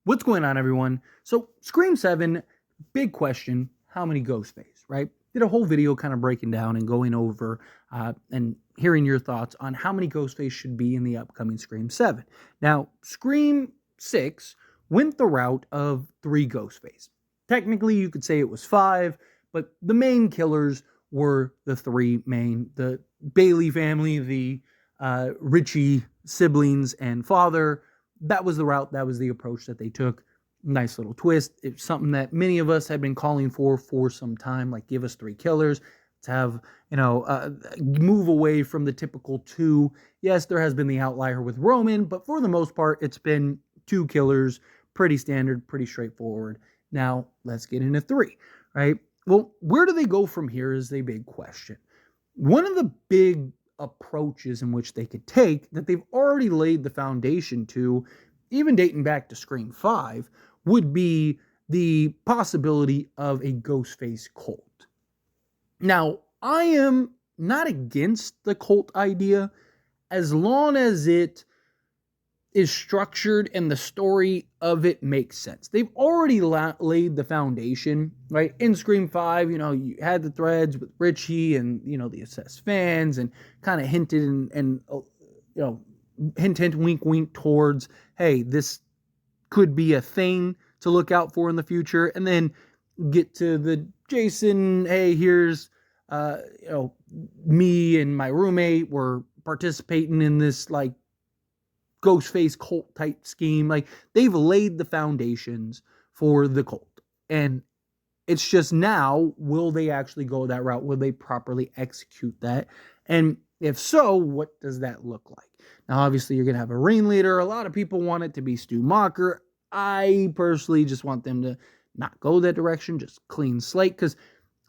What's going on, everyone? So, Scream 7, big question, how many Ghostface, right? Did a whole video kind of breaking down and going over and hearing your thoughts on how many Ghostface should be in the upcoming Scream 7. Now, Scream 6 went the route of 3 Ghostface. Technically, you could say it was 5, but the main killers were the 3 main, the Bailey family, the Richie siblings and father. That was the route, that was the approach that they took. Nice little twist. It's something that many of us had been calling for some time, like give us 3 killers. To have, move away from the typical 2. Yes, there has been the outlier with Roman, but for the most part, it's been 2 killers. Pretty standard, pretty straightforward. Now, let's get into 3, right? Well, where do they go from here is a big question. One of the big approaches in which they could take that they've already laid the foundation to, even dating back to Scream 5, would be the possibility of a Ghostface cult. Now, I am not against the cult idea as long as it is structured and the story of it makes sense. They've already laid the foundation, right? In Scream 5, you had the threads with Richie and, the assessed fans and kind of hinted and hint, wink, wink towards, hey, this could be a thing to look out for in the future. And then get to the Jason, hey, here's, me and my roommate were participating in this, like, Ghostface cult type scheme. Like, they've laid the foundations for the cult. And it's just now, will they actually go that route? Will they properly execute that? And if so, what does that look like? Now, obviously, you're going to have a ringleader. A lot of people want it to be Stu Macher. I personally just want them to not go that direction, just clean slate. Because,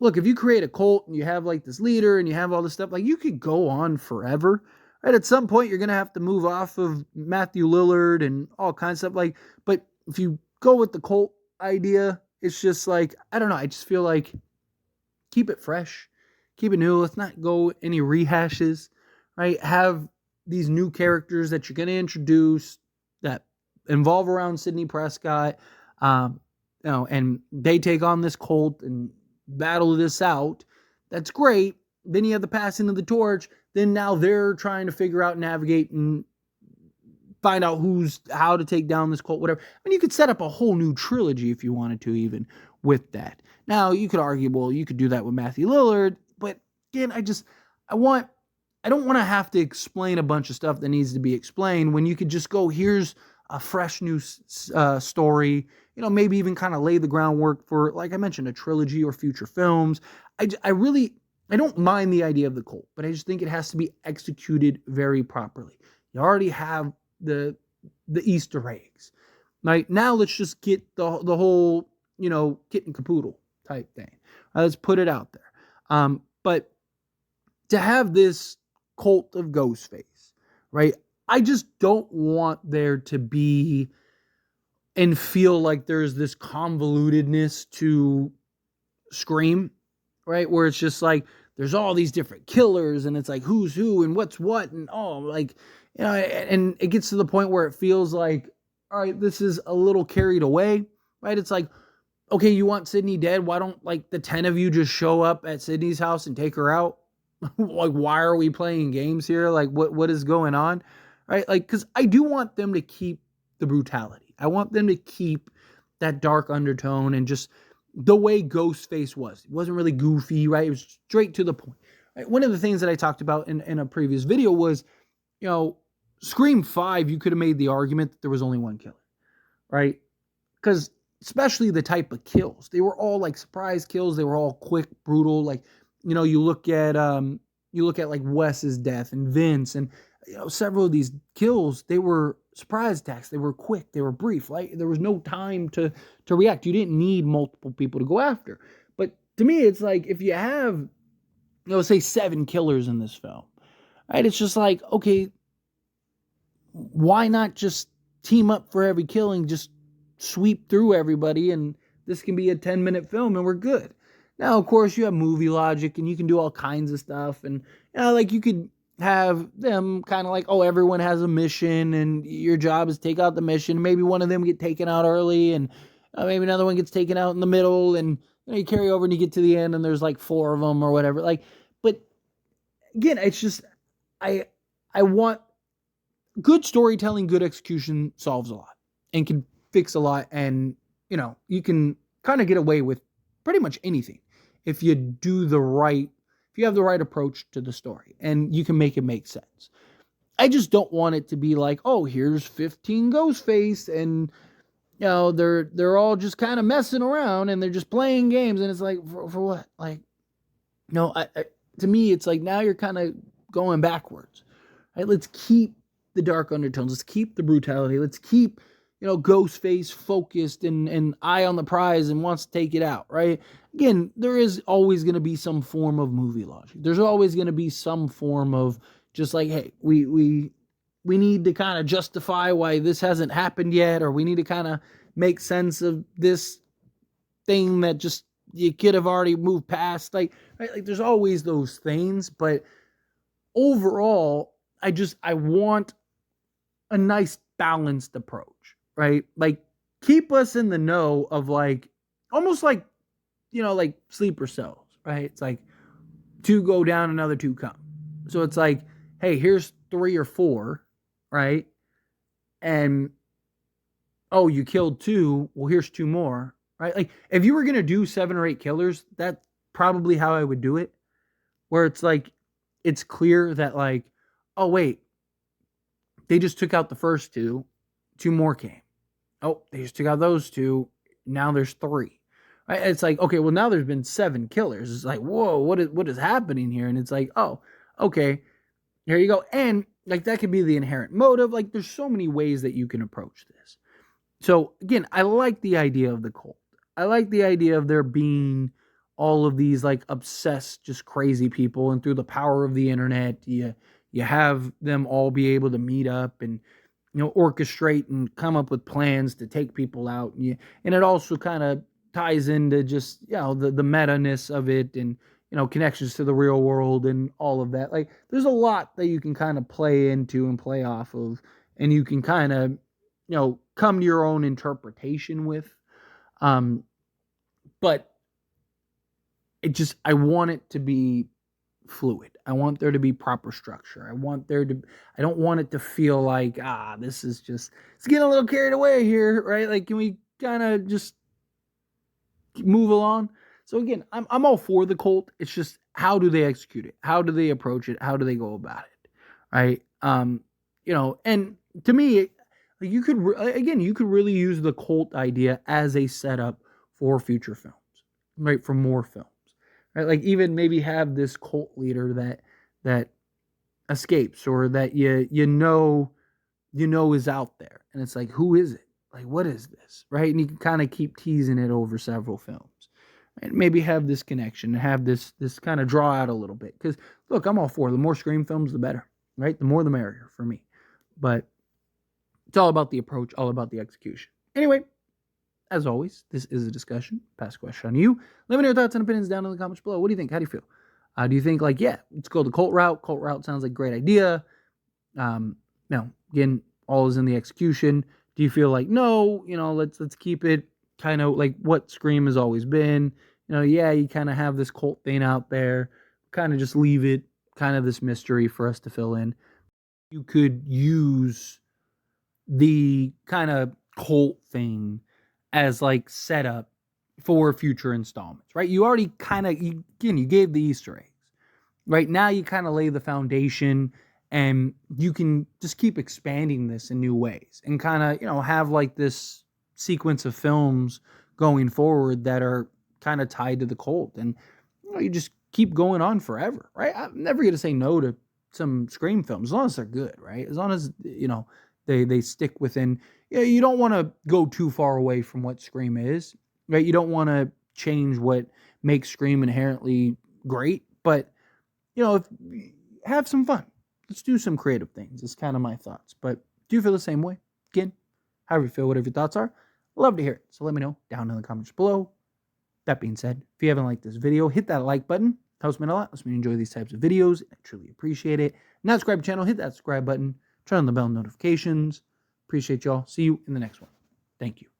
look, if you create a cult and you have, like, this leader and you have all this stuff, like, you could go on forever. Right, at some point, you're going to have to move off of Matthew Lillard and all kinds of stuff. Like, but if you go with the cult idea, it's just like, I don't know. I just feel like keep it fresh, keep it new. Let's not go any rehashes, right? Have these new characters that you're going to introduce that involve around Sidney Prescott, and they take on this cult and battle this out. That's great. Then you have the passing of the torch. Then now they're trying to figure out, navigate, and find out how to take down this cult, whatever. I mean, you could set up a whole new trilogy if you wanted to, even with that. Now, you could argue, well, you could do that with Matthew Lillard, but again, I don't want to have to explain a bunch of stuff that needs to be explained when you could just go, here's a fresh new story, maybe even kind of lay the groundwork for, like I mentioned, a trilogy or future films. I don't mind the idea of the cult, but I just think it has to be executed very properly. You already have the Easter eggs. Right? Now let's just get the whole, kit and caboodle type thing. Let's put it out there. But to have this cult of Ghostface, right? I just don't want there to be and feel like there's this convolutedness to Scream, right? Where it's just like, there's all these different killers and it's like who's who and what's what and and it gets to the point where it feels like, all right, this is a little carried away, right? It's like, okay, you want Sidney dead? Why don't like the 10 of you just show up at Sidney's house and take her out? Like, why are we playing games here? Like, what is going on? Right? Like, because I do want them to keep the brutality. I want them to keep that dark undertone and just the way Ghostface was. It wasn't really goofy, right? It was straight to the point. Right? One of the things that I talked about in a previous video was, Scream 5, you could have made the argument that there was only one killer, right? Because especially the type of kills. They were all like surprise kills. They were all quick, brutal. Like, you look at like Wes's death and Vince and several of these kills, they were surprise attacks. They were quick. They were brief. Like, there was no time to react. You didn't need multiple people to go after. But to me, it's like, if you have, say 7 killers in this film, right? It's just like, okay, why not just team up for every killing, just sweep through everybody, and this can be a 10-minute film and we're good. Now, of course, you have movie logic and you can do all kinds of stuff. And, like, you could have them kind of like, oh, everyone has a mission and your job is take out the mission. Maybe one of them get taken out early and maybe another one gets taken out in the middle, and you carry over and you get to the end and there's like 4 of them or whatever. Like, but again, it's just, I want good storytelling, good execution solves a lot and can fix a lot. And, you can kind of get away with pretty much anything if you do if you have the right approach to the story and you can make it make sense. I just don't want it to be like, oh, here's 15 Ghostface and, they're all just kind of messing around and they're just playing games. And it's like, for what? Like, no, to me, it's like now you're kind of going backwards. Right? Let's keep the dark undertones. Let's keep the brutality. Let's keep, Ghostface focused and eye on the prize and wants to take it out, right? Again, there is always going to be some form of movie logic. There's always going to be some form of just like, hey, we need to kind of justify why this hasn't happened yet, or we need to kind of make sense of this thing that just you could have already moved past. Like, right? Like there's always those things, but overall, I want a nice balanced approach, right? Like keep us in the know of like, almost like, like sleeper cells, right? It's like 2 go down, another 2 come. So it's like, hey, here's 3 or 4, right? And, oh, you killed 2. Well, here's 2 more, right? Like if you were going to do 7 or 8 killers, that's probably how I would do it. Where it's like, it's clear that like, oh, wait, they just took out the first 2. 2 more came. Oh, they just took out those 2. Now there's 3. Right? It's like, okay, well, now there's been 7 killers. It's like, whoa, what is happening here? And it's like, oh, okay, here you go. And like that could be the inherent motive. Like there's so many ways that you can approach this. So again, I like the idea of the cult. I like the idea of there being all of these like obsessed, just crazy people, and through the power of the internet, you have them all be able to meet up and orchestrate and come up with plans to take people out. And it also kind of ties into just, the meta-ness of it and, connections to the real world and all of that. Like there's a lot that you can kind of play into and play off of, and you can kind of, come to your own interpretation with. But I want it to be fluid. I want there to be proper structure. I don't want it to feel like, this is just, it's getting a little carried away here, right? Like, can we kind of just move along? So again, I'm all for the cult. It's just, how do they execute it? How do they approach it? How do they go about it? Right? And to me, you could really use the cult idea as a setup for future films, right? For more films. Right? Like even maybe have this cult leader that escapes, or that you know is out there, and it's like, who is it? Like, what is this? Right? And you can kind of keep teasing it over several films, and maybe have this connection, have this kind of draw out a little bit. Because look, I'm all for the more Scream films, the better, right? The more the merrier for me. But it's all about the approach, all about the execution. Anyway, as always, this is a discussion. Pass a question on you. Let me know your thoughts and opinions down in the comments below. What do you think? How do you feel? Do you think like, yeah, let's go the cult route? Cult route sounds like a great idea. Now, again, all is in the execution. Do you feel like, no, let's keep it kind of like what Scream has always been? Yeah, you kind of have this cult thing out there. Kind of just leave it kind of this mystery for us to fill in. You could use the kind of cult thing as like setup for future installments, right? You already kind of, you gave the Easter eggs, right? Now you kind of lay the foundation, and you can just keep expanding this in new ways and kind of, have like this sequence of films going forward that are kind of tied to the cult. And, you just keep going on forever, right? I'm never going to say no to some Scream films, as long as they're good, right? As long as, they stick within, you don't want to go too far away from what Scream is, right? You don't want to change what makes Scream inherently great, but, have some fun. Let's do some creative things. It's kind of my thoughts. But do you feel the same way? Again, however you feel, whatever your thoughts are, love to hear it. So let me know down in the comments below. That being said, if you haven't liked this video, hit that like button. Helps me a lot. Helps me enjoy these types of videos. I truly appreciate it. Now subscribe to the channel. Hit that subscribe button. Turn on the bell notifications. Appreciate y'all. See you in the next one. Thank you.